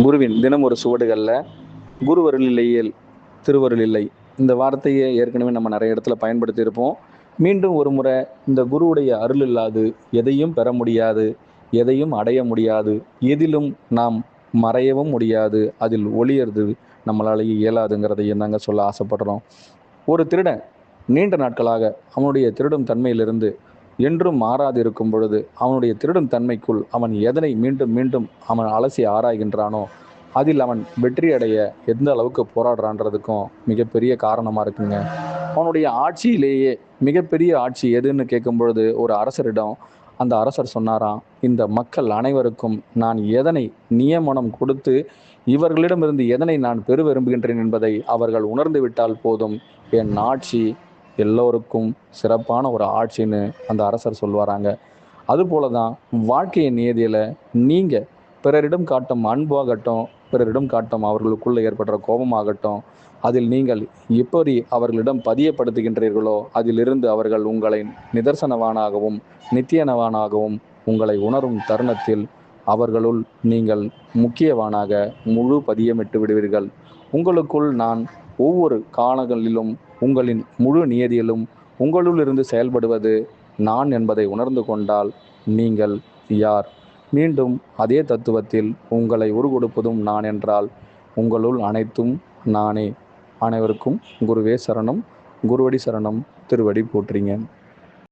குருவின் தினம் ஒரு சுவடுகளில் குருவருள் இல்லையேல் திருவருள் இல்லை இந்த வார்த்தையை ஏற்கனவே நம்ம நிறைய இடத்துல பயன்படுத்தியிருப்போம். மீண்டும் ஒரு முறை இந்த குருவுடைய அருள் இல்லாது எதையும் பெற முடியாது, எதையும் அடைய முடியாது, எதிலும் நாம் மறையவும் முடியாது, அதில் ஒளியறது நம்மளாலேயே இயலாதுங்கிறதையும் தாங்க சொல்ல ஆசைப்படுறோம். ஒரு திருடன் நீண்ட நாட்களாக அவனுடைய திருடும் தன்மையிலிருந்து என்றும் மாறாது இருக்கும் பொழுது அவனுடைய திருடும் தன்மைக்குள் அவன் எதனை மீண்டும் மீண்டும் அவன் அலசி ஆராய்கின்றானோ அதில் அவன் வெற்றி அடைய எந்த அளவுக்கு போராடுறான்றதுக்கும் மிகப்பெரிய காரணமாக இருக்குங்க. அவனுடைய ஆட்சியிலேயே மிகப்பெரிய ஆட்சி எதுன்னு கேட்கும் பொழுது ஒரு அரசரிடம் அந்த அரசர் சொன்னாராம், இந்த மக்கள் அனைவருக்கும் நான் எதனை நியமனம் கொடுத்து இவர்களிடமிருந்து எதனை நான் பெற விரும்புகின்றேன் என்பதை அவர்கள் உணர்ந்து விட்டால் போதும், என் ஆட்சி எல்லோருக்கும் சிறப்பான ஒரு ஆட்சின்னு அந்த அரசர் சொல்வாராங்க. அதுபோல தான் வாழ்க்கையின் நியதியில் நீங்கள் பிறரிடம் காட்டும் அன்பாகட்டும், பிறரிடம் காட்டும் அவர்களுக்குள்ளே ஏற்படுற கோபமாகட்டும், அதில் நீங்கள் எப்படி அவர்களிடம் பதியப்படுத்துகின்றீர்களோ அதிலிருந்து அவர்கள் உங்களை நிதர்சனவானாகவும் நித்தியனவானாகவும் உங்களை உணரும் தருணத்தில் அவர்களுள் நீங்கள் முக்கியவானாக முழு பதியமிட்டு விடுவீர்கள். உங்களுக்குள் நான் ஒவ்வொரு காலங்களிலும் உங்களின் முழு நியதியிலும் உங்களுள் இருந்து செயல்படுவது நான் என்பதை உணர்ந்து கொண்டால் நீங்கள் யார்? மீண்டும் அதே தத்துவத்தில் உங்களை உருகொடுப்பதும் நான் என்றால் உங்களுள் அனைத்தும் நானே. அனைவருக்கும் குருவே சரணம். குருவடி சரணம். திருவடி போற்றிங்க.